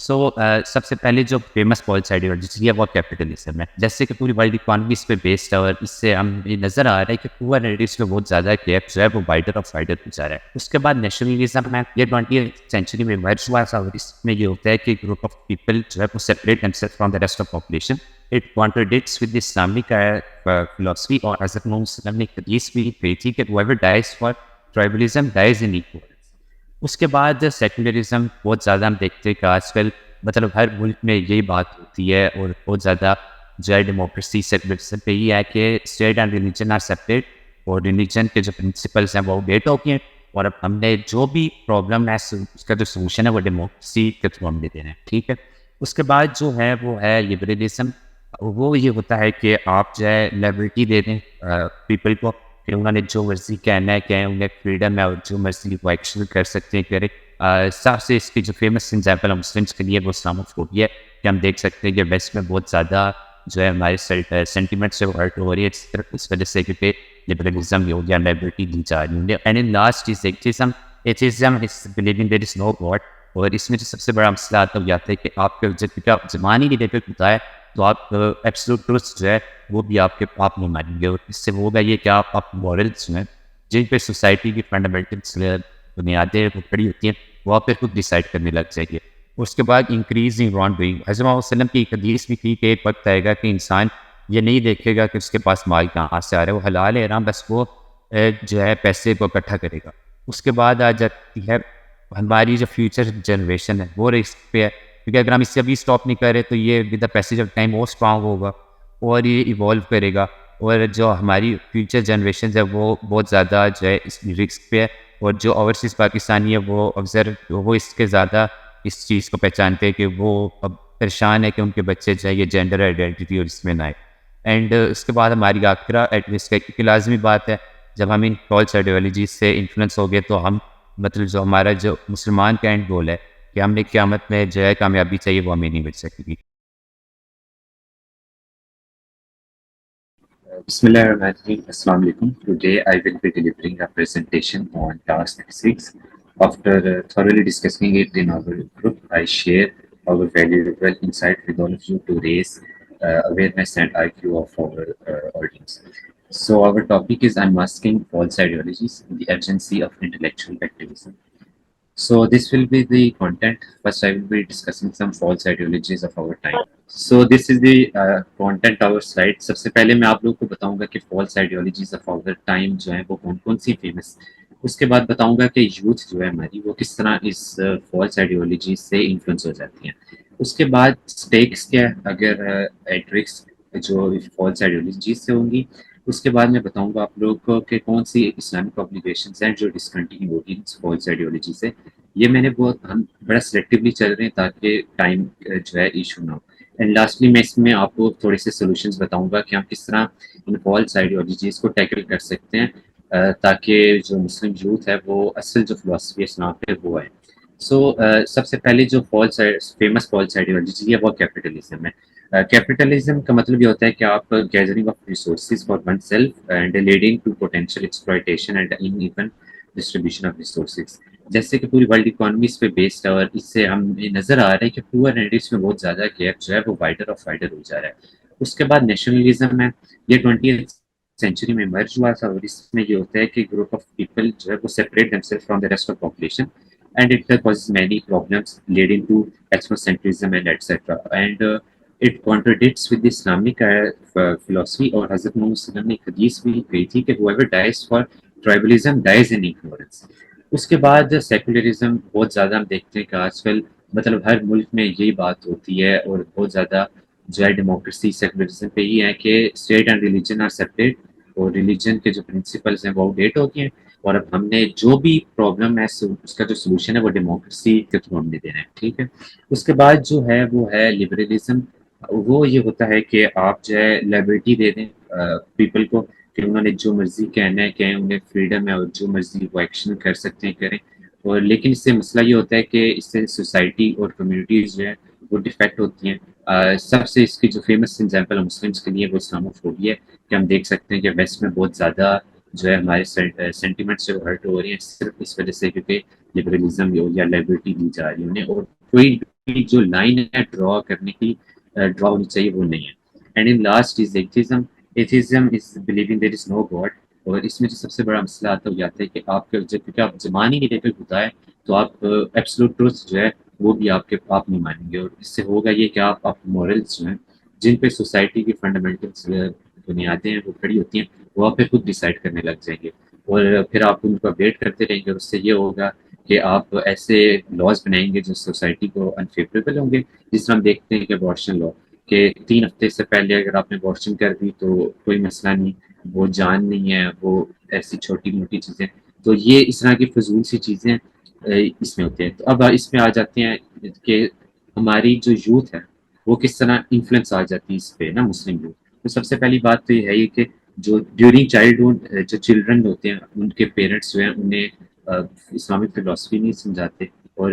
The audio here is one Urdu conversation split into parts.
سب سے پہلے جو فیمس پالیسی آئیڈیالوجی ہے وہ کیپٹلزم ہے، جیسے کہ پوری ورلڈ اکانومی اس پہ بیسڈ ہے، اور اس سے ہم یہ نظر آ رہا ہے کہ پور نیٹیوس میں بہت زیادہ گیپ جو ہے وہ وائڈر آف وائڈر ہو جا رہا ہے۔ اس کے بعد نیشنلزم ہے، یہ 20th سینچری میں ایمرج ہوا تھا، اور اس میں یہ ہوتا ہے کہ گروپ آف پیپل جو ہے وہ separate themselves from the rest of population. It contradicts with Islamic philosophy, اور حضرت محمد صلی اللہ علیہ وسلم نے ایک حدیث بھی کہی تھی کہ whoever dies for tribalism dies in equality۔ اس کے بعد سیکولرزم بہت زیادہ ہم دیکھتے ہیں کہ آج کل مطلب ہر ملک میں یہی بات ہوتی ہے، اور بہت زیادہ جو ہے ڈیموکریسی سیکولرزم پہ یہ ہے کہ state and religion are separate, اور ریلیجن کے جو پرنسپلس ہیں وہ ڈیٹ ہو گئے ہیں، اور اب ہم نے جو بھی پرابلم ہے اس کا جو سولوشن ہے وہ ڈیموکریسی کے تھرو ہم دے دے رہے ہیں، ٹھیک ہے۔ اس کے بعد جو ہے وہ ہے لبرلزم، وہ یہ ہوتا ہے کہ آپ جو ہے لائبلٹی دے دیں پیپل کو، کہ انہوں نے جو مرضی کہنا ہے کہیں، انہیں فریڈم ہے اور جو مرضی وہ ایکچولی کر سکتے ہیں کرے۔ سب سے اس کی جو فیمس ایگزامپل ہے مسلمس کے لیے وہ اسلاموفوبیا ہے، کہ ہم دیکھ سکتے ہیں کہ ویسٹ میں بہت زیادہ جو ہے ہمارے سینٹیمنٹ سے ہرٹ ہو رہی ہے، صرف اس وجہ سے کہ لبرلزم ہو گیا، لائبلٹی دی جا رہی ہے۔ And in last is atheism, atheism is believing there is no god, اور اس میں جو سب سے بڑا مسئلہ آتا ہے وہ آتا ہے کہ آپ کے جب زمانی ریلیٹڈ ہوتا ہے تو آپ ایبسولوٹ ٹروتھ جو ہے وہ بھی آپ نہیں مانیں گے، اور اس سے وہ ہوگا یہ کہ آپ مورلس جو ہیں جن پہ سوسائٹی کی فنڈامنٹلس بنیادیں وہ کھڑی ہوتی ہیں وہ آپ پہ خود ڈیسائڈ کرنے لگ جائیں گے۔ اس کے بعد انکریز ان رانگ ڈوئنگ، حضرت محمد صلی اللہ علیہ وسلم کی ایک حدیث بھی تھی کہ ایک وقت آئے گا کہ انسان یہ نہیں دیکھے گا کہ اس کے پاس مال کہاں سے آ رہا ہے، وہ حلال ہے حرام، بس وہ جو ہے پیسے کو اکٹھا کرے گا۔ اس کے بعد آ جاتی ہے ہماری جو فیوچر جنریشن ہے وہ رسک پہ ہے، کیونکہ اگر ہم اس سے ابھی اسٹاپ نہیں کریں تو یہ with the passage of time اور اسٹرانگ ہوگا اور یہ ایوالو کرے گا، اور جو ہماری فیوچر جنریشنز ہے وہ بہت زیادہ جو ہے اس رسک پہ ہے، اور جو اوورسیز پاکستانی ہے وہ وہ اس کے زیادہ اس چیز کو پہچانتے ہیں کہ وہ اب پریشان ہے کہ ان کے بچے جو ہے یہ جینڈر آئیڈینٹی اور اس میں نہ آئے۔ اینڈ اس کے بعد ہماری آخرہ ایٹ رسک ہے، کیونکہ لازمی بات ہے جب ہم ان فالس آئیڈیالوجیز سے انفلوئنس ہو گئے تو ہم مطلب جو ہمارا جو مسلمان کا اینڈ گول ہے کہ ہم نے قیامت میں جو ہے کامیابی چاہیے وہ ہمیں نہیں مل سکے گی۔ Bismillahirrahmanirrahim. Assalamu alaikum. Today I will be delivering a presentation on task 6. After thoroughly discussing it in our group, I share our valuable insight with all of you to raise awareness and IQ of our audience. So our topic is unmasking false ideologies, the urgency of intellectual activism. So this will be the content. First, I will be discussing some false ideologies of our time. So this is the content our slide. سب سے پہلے میں آپ لوگ کو بتاؤں گا کہ false ideologies of our time جو ہیں وہ کون کون سی فیمس، اس کے بعد بتاؤں گا کہ یوتھ جو ہے ہماری وہ کس طرح اس false ideologies سے انفلوئنس ہو جاتی ہیں۔ اس کے بعد اسٹیکس کیا ہے اگر ایٹرکس جو false ideologies سے ہوں گی۔ اس کے بعد میں بتاؤں گا آپ لوگ کو کہ کون سی اسلامک آبلیگیشنز ہیں جو ڈسکنٹینیو ہوگی فالس آئیڈیالوجی سے۔ یہ میں نے ہم بڑا سلیکٹیولی چل رہے ہیں تاکہ ٹائم جو ہے ایشو نہ ہو۔ اینڈ لاسٹلی میں اس میں آپ کو تھوڑے سے سولوشنز بتاؤں گا کہ ہم کس طرح ان فالس آئیڈیالوجیز کو ٹیکل کر سکتے ہیں تاکہ جو مسلم یوتھ ہے وہ اصل جو فلاسفی اسلام پہ وہ ہے۔ سب سے پہلے جو فیمس فالس آئیڈیالوجی ہے وہ کیپٹلزم ہے۔ کیپٹلزم کا مطلب یہ ہوتا ہے کہ آپ gathering of resources for oneself and leading to potential exploitation and uneven distribution of resources, جیسے کہ پوری ورلڈ اکانومی اس پہ بیسڈ ہے، اور اس سے ہم نظر آ رہا ہے کہ پور نیٹیوس میں بہت زیادہ گیپ جو ہے وہ وائڈر آف وائڈر ہو جا رہا ہے۔ اس کے بعد نیشنلزم ہے، یہ 20th سینچری میں ایمرج ہوا تھا، اور اس میں یہ ہوتا ہے کہ گروپ آف پیپل جو ہے وہ separate themselves from the rest of population and it causes many problems leading to ethnocentrism and etc. And it contradicts with the Islamic philosophy، اور حضرت محمد صلی اللہ علیہ وسلم نے ایک حدیث بھی کہی تھی کہ whoever dies for tribalism dies in ignorance۔ اس کے بعد سیکولرزم بہت زیادہ ہم دیکھتے ہیں کہ آج کل مطلب ہر ملک میں یہی بات ہوتی ہے، اور بہت زیادہ جو ہے ڈیموکریسی سیکولرزم پہ یہ ہے کہ state and religion are separate, اور ریلیجن کے جو پرنسپلس ہیں وہ آؤٹ ڈیٹ ہو گئے ہیں، اور اب ہم نے جو بھی پرابلم ہے اس کا جو سولوشن ہے وہ ڈیموکریسی کے تھرو ہم نے دینا ہے، ٹھیک ہے۔ اس کے بعد جو ہے وہ ہے لبرلزم، وہ یہ ہوتا ہے کہ آپ جو ہے لائبلٹی دے دیں پیپل کو، کہ انہوں نے جو مرضی کہنا ہے کہیں، انہیں فریڈم ہے اور جو مرضی وہ ایکشن کر سکتے ہیں کریں، اور لیکن اس سے مسئلہ یہ ہوتا ہے کہ اس سے سوسائٹی اور کمیونٹیز جو ہے وہ ڈیفیکٹ ہوتی ہیں۔ سب سے اس کی جو فیمس ایگزامپل ہے مسلمس کے لیے وہ اسلاموفوبیا ہے، کہ ہم دیکھ سکتے ہیں کہ ویسٹ میں بہت زیادہ جو ہے ہمارے سینٹیمنٹ سے ہرٹ ہو رہی ہیں صرف اس وجہ سے کیونکہ لبرلزم یا لائبلٹی دی جا رہی ہے انہیں، اور کوئی جو لائن ہے ڈرا کرنے کی ڈرا ہونی چاہیے وہ نہیں ہے. And in last is atheism. Atheism is believing there is no god. اور اس میں جو سب سے بڑا مسئلہ آتا ہے وہ آتا ہے کہ آپ کے کیونکہ آپ زمان ہی نہیں دیکھے خدا ہے تو آپ ایبسلوٹ ٹروتھ جو ہے وہ بھی آپ کے آپ نہیں مانیں گے. اور اس سے ہوگا یہ کہ آپ مورلس جو ہیں جن پہ سوسائٹی کی فنڈامنٹلس بنیادیں ہیں وہ کھڑی ہوتی ہیں وہ آپ پہ خود ڈیسائڈ کرنے لگ جائیں گے. اور پھر آپ ان کا ویٹ کرتے رہیں گے. اور اس سے یہ ہوگا کہ آپ ایسے لاز بنائیں گے جو سوسائٹی کو انفیوریبل ہوں گے. جس طرح ہم دیکھتے ہیں کہ ابارشن لا کہ 3 ہفتے سے پہلے اگر آپ نے ابارشن کر دی تو کوئی مسئلہ نہیں, وہ جان نہیں ہے, وہ ایسی چھوٹی موٹی چیزیں. تو یہ اس طرح کی فضول سی چیزیں اس میں ہوتی ہیں. تو اب اس میں آ جاتے ہیں کہ ہماری جو یوتھ ہے وہ کس طرح انفلوئنس آ جاتی ہے اس پہ نا مسلم یوتھ. تو سب سے پہلی بات تو یہ ہے کہ جو ڈیورنگ چائلڈہڈ جو چلڈرن ہوتے ہیں ان کے پیرنٹس جو ہیں انہیں اسلامک فلاسفی نہیں سمجھاتے. اور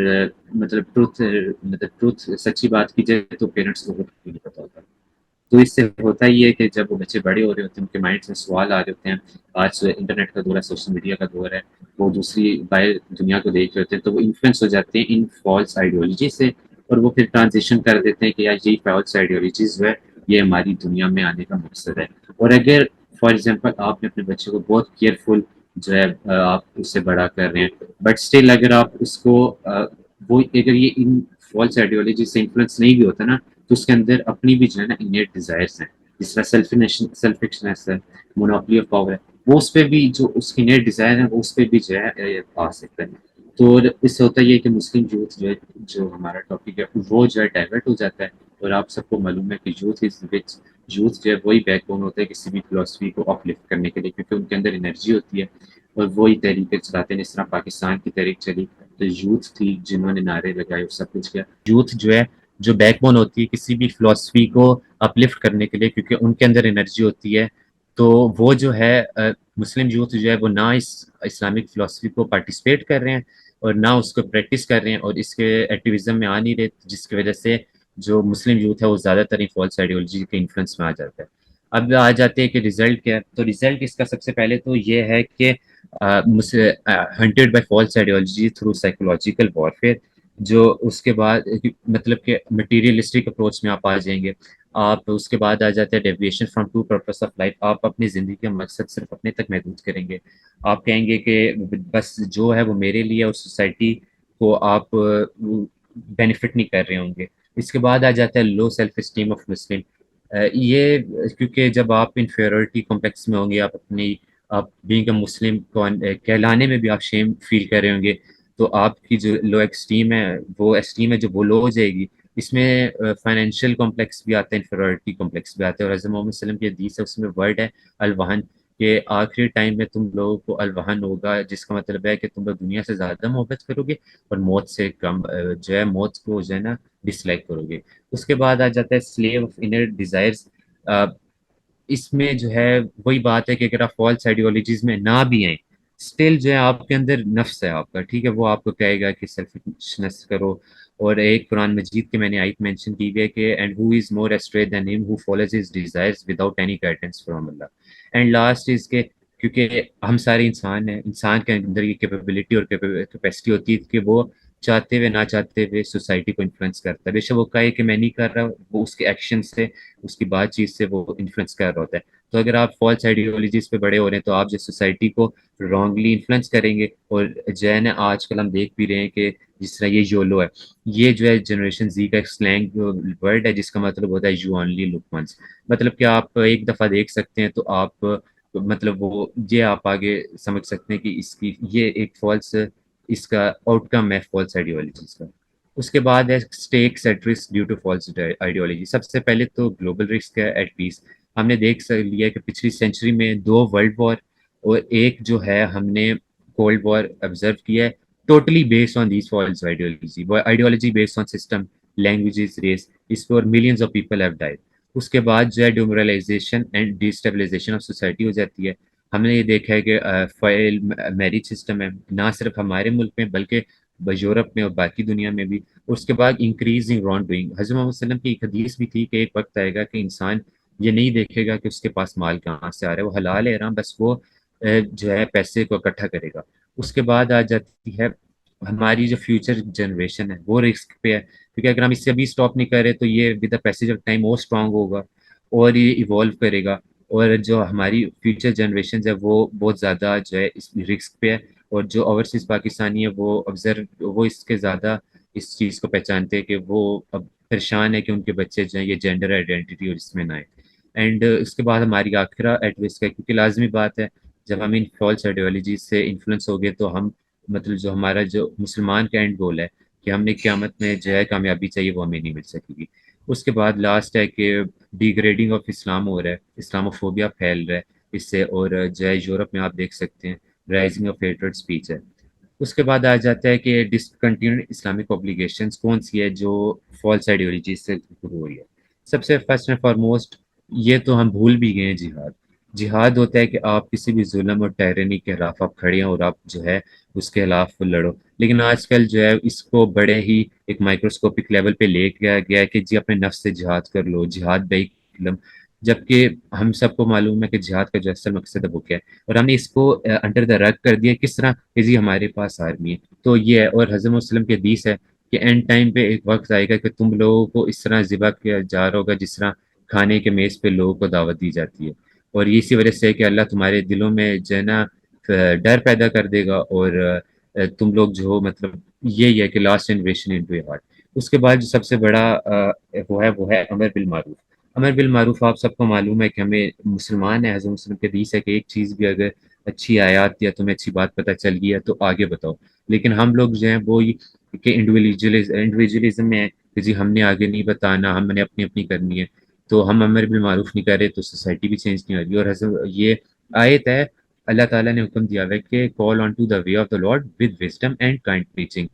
ٹروتھ سچی بات کی جائے تو پیرنٹس کو نہیں پتا ہوتا. تو اس سے ہوتا ہی ہے کہ جب وہ بچے بڑے ہو رہے ہوتے ہیں ان کے مائنڈ میں سوال آ رہے ہوتے ہیں. آج انٹرنیٹ کا دور ہے, سوشل میڈیا کا دور ہے, وہ دوسری باہر دنیا کو دیکھ رہے ہوتے ہیں تو وہ انفلوئنس ہو جاتے ہیں ان فالس آئیڈیالوجی سے. اور وہ پھر ٹرانزیشن کر دیتے ہیں کہ یار یہی فالس آئیڈیالوجیز جو ہے یہ ہماری دنیا میں آنے کا مقصد ہے. اور اگر فار ایگزامپل آپ نے اپنے بچے کو بہت کیئرفل جو ہے آپ اس سے بڑا کر رہے ہیں بٹ اسٹل اگر آپ اس کو وہ اگر یہ ان فالس آئیڈیالوجی سے انفلوئنس نہیں بھی ہوتا نا تو اس کے اندر اپنی بھی جو ہے نا انیٹ ڈیزائرس ہیں جس طرح سیلفنس ہے, مونوپلی آف پاور ہے, وہ اس پہ بھی جو اس کی انیٹ ڈیزائر ہے وہ اس پہ بھی جو ہے آ سکتا ہے. تو اس سے ہوتا یہ کہ مسلم یوتھ جو ہے جو ہمارا ٹاپک ہے وہ جو ہے ڈائیورٹ ہو جاتا ہے. اور آپ سب کو معلوم ہے کہ یوتھ جو ہے وہی بیک بون ہوتا ہے کسی بھی فلاسفی کو اپ لفٹ کرنے کے لیے کیونکہ ان کے اندر انرجی ہوتی ہے اور وہی تحریکیں چلاتے ہیں. جس طرح پاکستان کی تحریک چلی تو یوتھ تھی جنہوں نے نعرے لگائے اور سب کچھ کیا. یوتھ جو ہے جو بیک بون ہوتی ہے کسی بھی فلاسفی کو اپلفٹ کرنے کے لیے کیونکہ ان کے اندر انرجی ہوتی ہے. تو وہ جو ہے مسلم یوتھ جو ہے وہ نہ اس اسلامک فلاسفی کو پارٹیسپیٹ کر رہے ہیں اور نہ اس کو پریکٹس کر رہے ہیں اور اس کے ایکٹیویزم میں آ نہیں رہے جس کی وجہ سے جو مسلم یوتھ ہے وہ زیادہ تر فالس آئیڈیالوجی کے انفلوئنس میں آ جاتا ہے. اب آ جاتے ہیں کہ رزلٹ کیا ہے. تو رزلٹ اس کا سب سے پہلے تو یہ ہے کہ ہنٹیڈ by false ideology through psychological warfare. جو اس کے بعد مطلب کہ مٹیریلسٹک اپروچ میں آپ آ جائیں گے. آپ اس کے بعد آ جاتے ہیں deviation from to purpose of life. آپ اپنی زندگی کا مقصد صرف اپنے تک محدود کریں گے. آپ کہیں گے کہ بس جو ہے وہ میرے لیے اور سوسائٹی کو آپ بینیفٹ نہیں کر رہے ہوں گے. اس کے بعد آ جاتا ہے low self esteem of Muslim. یہ کیونکہ جب آپ انفیریورٹی کمپلیکس میں ہوں گے آپ اپنی آپ بینگ اے مسلم کو کہلانے میں بھی آپ شیم فیل کر رہے ہوں گے تو آپ کی جو لو اسٹیم ہے جو وہ لو ہو جائے گی. اس میں فائنینشیل کمپلیکس بھی آتا ہے, انفیریورٹی کمپلیکس بھی آتا ہے. اور حضرت محمد صلی اللہ علیہ وسلم کی حدیث ہے اس میں ورڈ ہے الوہن کہ آخری ٹائم میں تم لوگوں کو الوہن ہوگا جس کا مطلب ہے کہ تم لوگ دنیا سے زیادہ محبت کرو گے اور موت سے کم جو ہے موت کو جو ہے نا ڈس لائک کرو گے. اس کے بعد آ جاتا ہے سلیو آف انر ڈیزائرز. اس میں جو ہے وہی بات ہے کہ اگر آپ فالس آئیڈیالوجیز میں نہ بھی آئیں اسٹل جو ہے آپ کے اندر نفس ہے آپ کا, ٹھیک ہے, وہ آپ کو کہے گا کہ سیلفنس کرو. اور ایک قرآن مجید کے میں نے آیت مینشن کی گئی کہ and who is more astray than him who follows his desires without any guidance from Allah. And last is کہ کیونکہ ہم سارے انسان ہیں, انسان کے اندر یہ کیپیبلٹی اور کیپیسٹی ہوتی ہے کہ وہ چاہتے ہوئے نہ چاہتے ہوئے سوسائٹی کو انفلوئنس کرتا ہے. بے شک وہ کہے کہ میں نہیں کر رہا, وہ اس کے ایکشن سے اس کی بات چیت سے وہ انفلوئنس کر رہا ہوتا ہے. تو اگر آپ فالس آئیڈیالوجیز پہ بڑے ہو رہے ہیں تو آپ جو سوسائٹی کو رانگلی انفلوئنس کریں گے. اور جو ہے نا آج کل ہم دیکھ بھی رہے ہیں کہ جس طرح یہ یولو ہے یہ جو ہے جنریشن زی کا ایک سلینگ ورڈ ہے جس کا مطلب ہوتا ہے یو اونلی لک ونس. مطلب کہ آپ ایک دفعہ دیکھ سکتے ہیں تو آپ مطلب وہ یہ آپ آگے سمجھ سکتے ہیں کہ اس کی یہ ایک فالس اس کا آؤٹ کم ہے فالس آئیڈیالوجیز کا. اس کے بعد ہے stakes at risk due to false ideology. سب سے پہلے تو گلوبل رسک ہے ایٹ پیس. ہم نے دیکھ لیا کہ پچھلی سینچری میں 2 ورلڈ وار اور ایک جو ہے ہم نے کولڈ وار آبزرو کیا ہے totally based on these false ideology based on system languages race. اس پر millions of people have died. اس کے بعد جو ہے demoralisation and destabilisation of society ہو جاتی ہے. ہم نے یہ دیکھا ہے کہ فائل میرج سسٹم ہے نہ صرف ہمارے ملک میں بلکہ یورپ میں اور باقی دنیا میں بھی. اس کے بعد انکریزنگ رانگ ڈوئنگ. حضرت محمد صلی اللہ علیہ وسلم کی ایک حدیث بھی تھی کہ ایک وقت آئے گا کہ انسان یہ نہیں دیکھے گا کہ اس کے پاس مال کہاں سے آ رہا ہے, وہ حلال ہے رہا, بس وہ جو ہے پیسے کو اکٹھا کرے گا. اس کے بعد آ جاتی ہے ہماری جو فیوچر جنریشن ہے وہ رسک پہ ہے، کیونکہ اگر ہم اس سے ابھی اسٹاپ نہیں کر رہے تو یہ with the passage of time اور اسٹرانگ ہوگا اور یہ ایوالو کرے گا، اور جو ہماری فیوچر جنریشن ہے وہ بہت زیادہ جو ہے اس رسک پہ ہے، اور جو اوورسیز پاکستانی ہے وہ آبزرو وہ اس کے زیادہ اس چیز کو پہچانتے ہیں کہ وہ اب پریشان ہے کہ ان کے بچے جو ہیں یہ جینڈر آئیڈینٹی اور اس میں نہ آئے. اینڈ اس کے بعد ہماری آخرہ ایٹ رسک ہے، کیونکہ لازمی بات ہے جب ہم ان فالس آئیڈیالوجیز سے انفلوئنس ہو گئے تو ہم مطلب جو ہمارا جو مسلمان کا اینڈ گول ہے کہ ہم نے قیامت میں جو ہے کامیابی چاہیے وہ ہمیں نہیں مل سکے گی. اس کے بعد لاسٹ ہے کہ ڈیگریڈنگ آف اسلام ہو رہا ہے، اسلاموفوبیا پھیل رہا ہے اس سے، اور جو ہے یورپ میں آپ دیکھ سکتے ہیں رائزنگ آف ہیٹرڈ اسپیچ ہے. اس کے بعد آ جاتا ہے کہ ڈسکنٹینیوڈ اسلامک اوبلیگیشنز کون سی ہے جو فالس آئیڈیالوجیز سے شروع ہو رہی ہے. سب سے فرسٹ اینڈ فارموسٹ یہ تو ہم بھول بھی گئے ہیں، جہاد. جہاد ہوتا ہے کہ آپ کسی بھی ظلم اور ٹائرنی کے خلاف آپ کھڑے ہیں اور آپ جو ہے اس کے خلاف لڑو. لیکن آج کل جو ہے اس کو بڑے ہی ایک مائکروسکوپک لیول پہ لے کے گیا ہے کہ جی اپنے نفس سے جہاد کر لو، جہاد بے علم، جبکہ ہم سب کو معلوم ہے کہ جہاد کا جو اصل مقصد ہے وہ کیا ہے، اور ہم نے اس کو انڈر دا رگ کر دیا. کس طرح کہ جی ہمارے پاس آرمی ہے تو یہ ہے. اور حضرت وسلم کے حدیث ہے کہ اینڈ ٹائم پہ ایک وقت آئے گا کہ تم لوگوں کو اس طرح ذبح کیا جا رہا ہوگا جس طرح کھانے کے میز پہ لوگوں کو دعوت دی جاتی ہے. اور یہ اسی وجہ سے ہے کہ اللہ تمہارے دلوں میں جو ہے نا ڈر پیدا کر دے گا، اور تم لوگ جو ہو مطلب یہی ہے کہ last generation into a heart. اس کے بعد جو سب سے بڑا وہ ہے امر بالمعروف. امر بالمعروف آپ سب کو معلوم ہے کہ ہمیں مسلمان ہے، حضرت مسلم کے حدیث ہے کہ ایک چیز بھی اگر اچھی آیات یا تمہیں اچھی بات پتہ چل گئی ہے تو آگے بتاؤ. لیکن ہم لوگ جو ہیں وہ کہ انڈیویجولزم میں ہے کہ جی ہم نے آگے نہیں بتانا، ہم نے اپنی اپنی کرنی ہے. تو ہم امر بالمعروف نہیں کر رہے تو سوسائٹی بھی چینج نہیں ہو رہی. اور حضرت یہ آیت ہے، اللہ تعالیٰ نے حکم دیا ہے کہ call on to the way of the lord with wisdom and kind teaching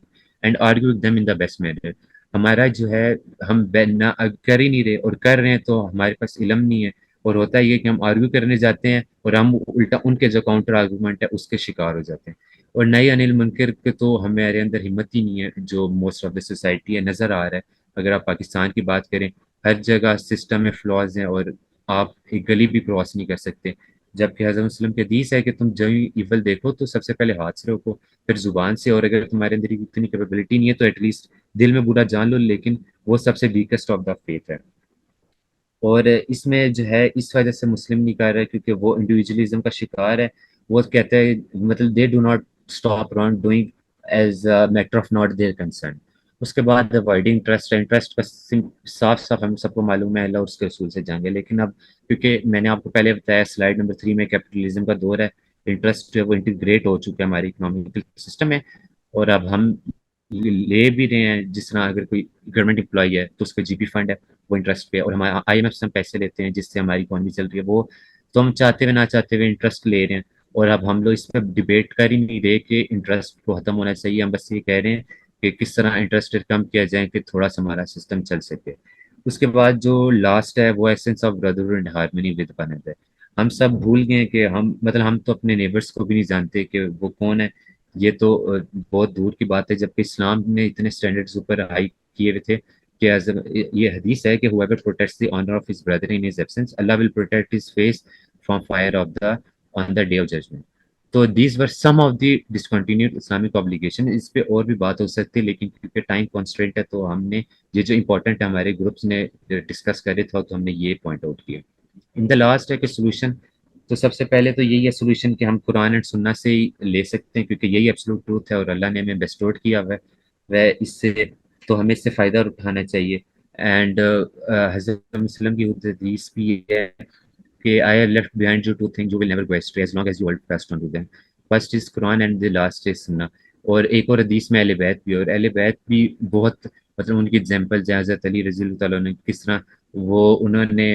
and argue with them in the best manner. ہمارا جو ہے ہم نہ کر ہی نہیں رہے، اور کر رہے ہیں تو ہمارے پاس علم نہیں ہے. اور ہوتا یہ کہ ہم آرگیو کرنے جاتے ہیں اور ہم الٹا ان کے جو کاؤنٹر آرگومنٹ ہے اس کے شکار ہو جاتے ہیں. اور نئی انل منکر کے تو ہمارے اندر ہمت ہی نہیں ہے جو موسٹ آف دا سوسائٹی ہے نظر آ رہا ہے. اگر آپ پاکستان کی بات کریں ہر جگہ سسٹم میں فلاز ہیں اور آپ ایک گلی بھی کراس نہیں کر سکتے. جبکہ حضرت مسلم کے حدیث ہے کہ تم جو ایول دیکھو تو سب سے پہلے ہاتھ سے روکو پھر زبان سے، اور اگر تمہارے اندر اتنی کیپیبلٹی نہیں ہے تو ایٹ لیسٹ دل میں برا جان لو. لیکن وہ سب سے ویکسٹ آف دا فیتھ ہے. اور اس میں جو ہے اس وجہ سے مسلم نہیں کر رہا ہے کیونکہ وہ انڈیویجولزم کا شکار ہے. وہ کہتے ہیں مطلب they do not stop wrongdoing as matter of not their concern. اس کے بعد اوائڈنگ انٹرسٹ کا صاف صاف ہم سب کو معلوم ہے اللہ اور اس کے رسول سے جانگے. لیکن اب کیونکہ میں نے آپ کو پہلے بتایا سلائیڈ نمبر 3 میں کیپٹلزم کا دور ہے، انٹرسٹ جو ہے وہ انٹیگریٹ ہو چکا ہے ہماری اکنامیکل سسٹم میں. اور اب ہم لے بھی رہے ہیں، جس طرح اگر کوئی گورنمنٹ امپلائی ہے تو اس کا جی پی فنڈ ہے وہ انٹرسٹ پہ، اور ہمارے آئی ایم ایف سے ہم پیسے لیتے ہیں جس سے ہماری اکانومی چل رہی ہے. وہ تو ہم چاہتے ہوئے نہ چاہتے ہوئے انٹرسٹ لے رہے ہیں. اور اب ہم لوگ اس پہ ڈبیٹ کر ہی نہیں رہے کہ انٹرسٹ کو ختم ہونا چاہیے. ہم بس یہ کہہ رہے ہیں کہ کس طرح انٹرسٹ ریٹ کم کیا جائے کہ تھوڑا سا ہمارا سسٹم چل سکے. اس کے بعد جو لاسٹ ہے وہ essence of brotherhood and harmony with one other. ہم سب بھول گئے کہ ہم تو اپنے نیبرس کو بھی نہیں جانتے کہ وہ کون ہے. یہ تو بہت دور کی بات ہے، جبکہ اسلام نے اتنے اسٹینڈرڈز اوپر ہائی کیے ہوئے تھے کہ یہ حدیث ہے کہ whoever protects the honor of his brother in his absence, Allah will protect his face from fire of the on the day of judgment. تو these were some of the discontinued Islamic obligation. اس پہ اور بھی بات ہو سکتی ہے لیکن کیونکہ ٹائم کانسٹرینٹ ہے تو ہم نے یہ جو امپورٹنٹ ہے ہمارے گروپس نے ڈسکس کرے تھا تو ہم نے یہ پوائنٹ آؤٹ کیا. ان دا لاسٹ ہے کہ سولوشن، تو سب سے پہلے تو یہی ہے سولوشن کہ ہم قرآن اینڈ سننا سے ہی لے سکتے ہیں کیونکہ یہی ایبسولوٹ ٹروتھ ہے اور اللہ نے ہمیں بیسٹورڈ کیا ہوا ہے وہ اس سے، تو ہمیں اس سے فائدہ اٹھانا چاہیے. اینڈ حضرت مسلم کی حدیث بھی یہ ہے کہ I have left behind you two things you will never go astray as long as you hold fast onto them. First is Quran and the last is Sunnah. اور ایک اور حدیث میں اہل بیت بھی، اور اہل بیت بھی بہت مطلب ان کی ایگزامپل ہیں حضرت علی رضی اللہ تعالیٰ نے کس طرح وہ انہوں نے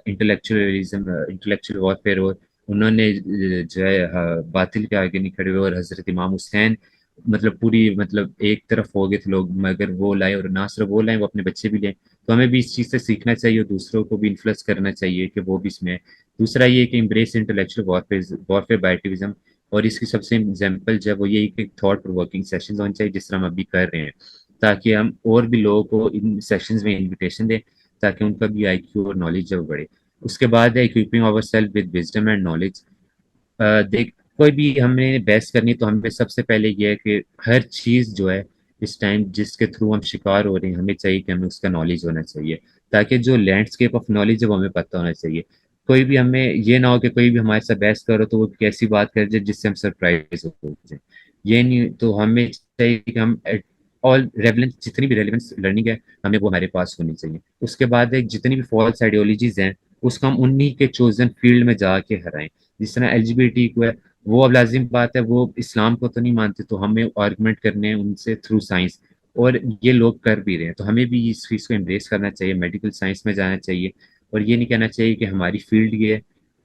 انٹلیکچوئل وارفیئر اور انہوں نے جو ہے باطل کے آگے نہیں کھڑے ہوئے. اور حضرت امام حسین مطلب پوری مطلب ایک طرف ہو گئے تھے لوگ مگر وہ لائے، اور نہ صرف وہ لائیں وہ اپنے بچے بھی لیں. تو ہمیں بھی اس چیز سے سیکھنا چاہیے اور دوسروں کو بھی انفلوئنس کرنا چاہیے کہ وہ بھی اس میں. دوسرا یہ کہ embrace intellectual warfare by activism, اور اس کی سب سے ایگزامپل جو ہے وہ یہی کہ تھاٹ پرووکنگ سیشنز ہونے چاہیے جس طرح ہم ابھی کر رہے ہیں تاکہ ہم اور بھی لوگوں کو ان سیشنز میں انویٹیشن دیں تاکہ ان کا بھی آئی کیو اور نالج جو بڑھے. اس کے بعد ہے equipping ourselves with wisdom and knowledge. دیکھ کوئی بھی ہمیں بحث کرنی تو ہمیں سب سے پہلے یہ ہے کہ ہر چیز جو ہے اس ٹائم جس کے تھرو ہم شکار ہو رہے ہیں ہمیں چاہیے کہ ہمیں اس کا نالج ہونا چاہیے، تاکہ جو لینڈسکیپ آف نالج ہے وہ ہمیں پتہ ہونا چاہیے. کوئی بھی ہمیں یہ نہ ہو کہ کوئی بھی ہمارے ساتھ بحث کرو تو وہ کیسی بات کر جائے جس سے ہم سرپرائز ہو جائیں. یہ نہیں تو ہمیں چاہیے کہ ہم آل ریلیونس جتنی بھی ریلیونس لرننگ ہے ہمیں وہ ہمارے پاس ہونی چاہیے. اس کے بعد ایک جتنی بھی فالس آئیڈیالوجیز ہیں اس کو ہم انہی کے چوزن فیلڈ میں جا کے ہرائیں. جس طرح ایل جی بی ٹی کو ہے وہ اب لازم بات ہے وہ اسلام کو تو نہیں مانتے تو ہمیں آرگومنٹ کرنے ہیں ان سے تھرو سائنس، اور یہ لوگ کر بھی رہے ہیں تو ہمیں بھی اس چیز کو امبریس کرنا چاہیے، میڈیکل سائنس میں جانا چاہیے اور یہ نہیں کہنا چاہیے کہ ہماری فیلڈ یہ ہے.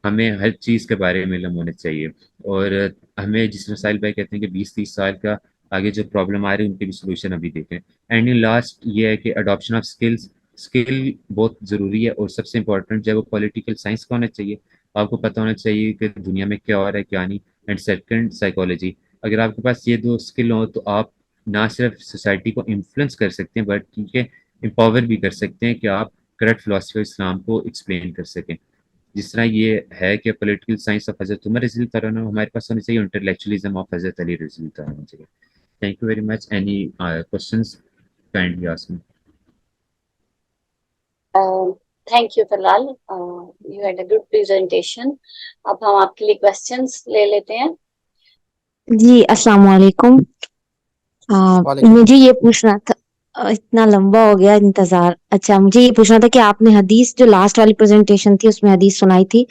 ہمیں ہر چیز کے بارے میں علم ہونا چاہیے اور ہمیں جس مسائل بھائی کہتے ہیں کہ 20-30 سال کا آگے جو پرابلم آ رہی ہے ان کے بھی سولوشن ابھی دیکھیں. اینڈ ان لاسٹ یہ ہے کہ اڈاپشن آف اسکل بہت ضروری ہے اور سب سے امپورٹنٹ جو ہے وہ پولیٹیکل سائنس کا ہونا چاہیے. آپ کو پتہ ہونا چاہیے کہ دنیا میں کیا ہو رہا ہے کیا نہیں. And second psychology. اگر آپ کے پاس یہ دو اسکل ہوں تو آپ نہ صرف سوسائٹی کو انفلوئنس کر سکتے ہیں بٹ کیونکہ امپاور بھی کر سکتے ہیں کہ آپ کریکٹ فلاسفی آف اسلام کو ایکسپلین کر سکیں. جس طرح یہ ہے کہ پولیٹیکل سائنس آف حضرت عمر رضی اللہ عنہ ہمارے پاس ہونی چاہیے، انٹلیکچولیزم آف حضرت علی رضی اللہ عنہ ہونی چاہیے. Thank you very much. Any questions kindly ask me. Thank you Talal, you had a good presentation. اب ہم آپ کے لیے کوسچنس لے لیتے ہیں. جی السلام علیکم. مجھے یہ پوچھنا تھا، اتنا لمبا ہو گیا انتظار. اچھا مجھے یہ پوچھنا تھا کہ آپ نے حدیث جو لاسٹ والی پریزنٹیشن تھی اس میں حدیث سنائی تھی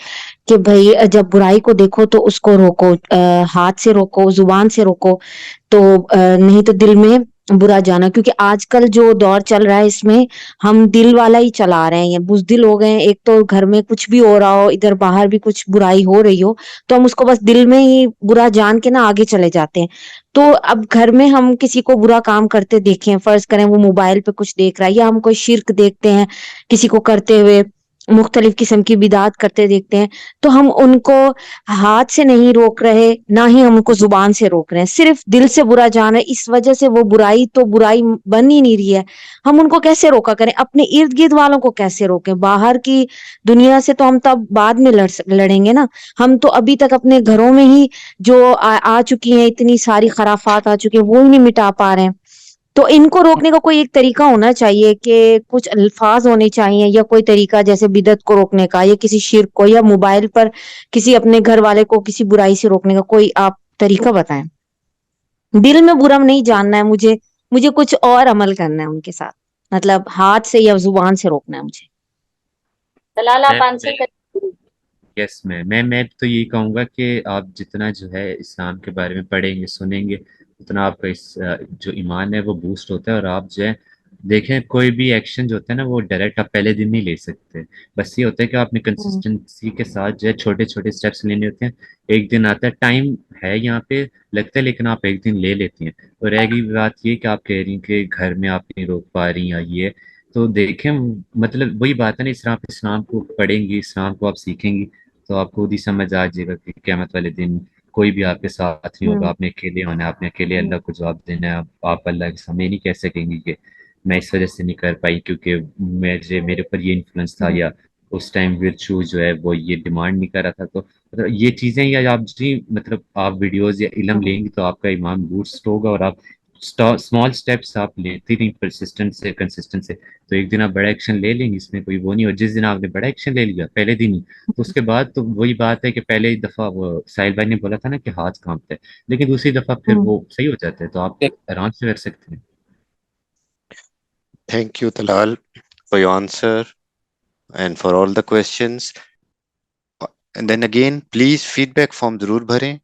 کہ بھائی جب برائی کو دیکھو تو اس کو روکو، ہاتھ سے روکو، زبان سے روکو، تو نہیں تو دل میں برا جانا. کیونکہ آج کل جو دور چل رہا ہے اس میں ہم دل والا ہی چلا رہے ہیں، بزدل ہو گئے ہیں. ایک تو گھر میں کچھ بھی ہو رہا ہو، ادھر باہر بھی کچھ برائی ہو رہی ہو تو ہم اس کو بس دل میں ہی برا جان کے نا آگے چلے جاتے ہیں. تو اب گھر میں ہم کسی کو برا کام کرتے دیکھیں، فرض کریں وہ موبائل پہ کچھ دیکھ رہا ہے یا ہم کوئی شرک دیکھتے ہیں کسی کو کرتے ہوئے، مختلف قسم کی بدعات کرتے دیکھتے ہیں، تو ہم ان کو ہاتھ سے نہیں روک رہے، نہ ہی ہم ان کو زبان سے روک رہے ہیں، صرف دل سے برا جان ہے. اس وجہ سے وہ برائی تو برائی بن ہی نہیں رہی ہے. ہم ان کو کیسے روکا کریں؟ اپنے ارد گرد والوں کو کیسے روکیں؟ باہر کی دنیا سے تو ہم تب بعد میں لڑیں گے نا. ہم تو ابھی تک اپنے گھروں میں ہی جو آ چکی ہیں، اتنی ساری خرافات آ چکی ہیں، وہ ہی نہیں مٹا پا رہے ہیں. تو ان کو روکنے کا کوئی ایک طریقہ ہونا چاہیے کہ کچھ الفاظ ہونے چاہیے یا کوئی طریقہ، جیسے بدعت کو روکنے کا یا کسی شرک کو یا موبائل پر کسی اپنے گھر والے کو کسی برائی سے روکنے کا کوئی آپ طریقہ بتائیں. دل میں برا نہیں جاننا ہے مجھے کچھ اور عمل کرنا ہے ان کے ساتھ، مطلب ہاتھ سے یا زبان سے روکنا ہے مجھے. طلال آپ آنسر کریں. یس میں تو یہی کہوں گا کہ آپ جتنا جو ہے اسلام کے بارے میں پڑھیں گے سنیں گے اتنا آپ کا جو ایمان ہے وہ بوسٹ ہوتا ہے. اور آپ جو ہے دیکھیں کوئی بھی ایکشن جو ہوتا ہے نا وہ ڈائریکٹ آپ پہلے دن نہیں لے سکتے. بس یہ ہوتا ہے کہ آپ نے کنسسٹنسی کے ساتھ جو ہے چھوٹے چھوٹے اسٹیپس لینے ہوتے ہیں. ایک دن آتا ہے، ٹائم ہے یہاں پہ لگتا ہے لیکن آپ ایک دن لے لیتی ہیں. اور رہ گئی بات یہ کہ آپ کہہ رہی ہیں کہ گھر میں آپ نہیں روک پا رہی ہیں یہ، تو دیکھیں مطلب وہی بات ہے نا، اس طرح آپ اسلام کو پڑھیں گی، اسلام کو آپ سیکھیں گی تو آپ کو خود ہی سمجھ آ جائے گا کہ قیامت والے دن کوئی بھی آپ کے ساتھ نہیں ہوگا. آپ نے اکیلے ہونا ہے، آپ نے اکیلے اللہ کو جواب دینا ہے. آپ اللہ کے سامنے نہیں کہہ سکیں گی کہ میں اس وجہ سے نہیں کر پائی کیونکہ میرے اوپر یہ انفلوئنس تھا یا اس ٹائم ورچو جو ہے وہ یہ ڈیمانڈ نہیں کر رہا تھا. تو مطلب یہ چیزیں یا آپ جی مطلب آپ ویڈیوز یا علم لیں گی تو آپ کا ایمان بوسٹ ہوگا اور آپ اسمال اسٹیپس آپ لیتی رہیں پرسسٹنٹ سے کنسسٹنٹ سے تو ایک دن آپ بڑا ایکشن لے لیں گے. اس میں کوئی وہ نہیں ہو جس دن آپ نے بڑا ایکشن لے لیا پہلے دن ہی تو اس کے بعد تو وہی بات ہے کہ پہلے دفعہ وہ ساحل بھائی نے بولا تھا نا کہ ہاتھ کانپتا ہے لیکن دوسری دفعہ پھر وہ صحیح ہو جاتا ہے تو آپ آرام سے کر سکتے ہیں. Thank you, Talal, for your answer and for all the questions. And then again, please feedback form ضرور بھریں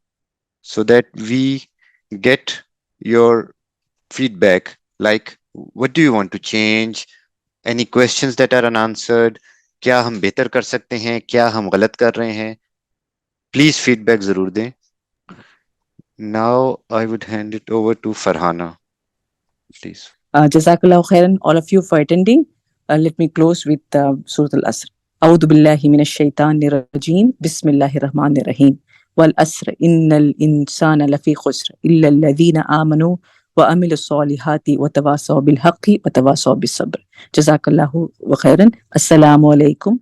so that we get your feedback. Like, what do you want to change? Any questions that are unanswered? کیا ہم بہتر کر سکتے ہیں؟ کیا ہم غلط کر رہے ہیں؟ Please feedback ضرور دیں. Now I would hand it over to Farhana. Please. Jazakallah khairan all of you for attending. Let me close with Surah Al-Asr. أعوذ بالله من الشيطان الرجيم بسم الله الرحمن الرحيم والأسر إن الإنسان لفي خسر إلا الذين آمنوا وعملوا الصالحات وتواصوا بالحق وتواصوا بالصبر. جزاك الله خيرا. السلام عليكم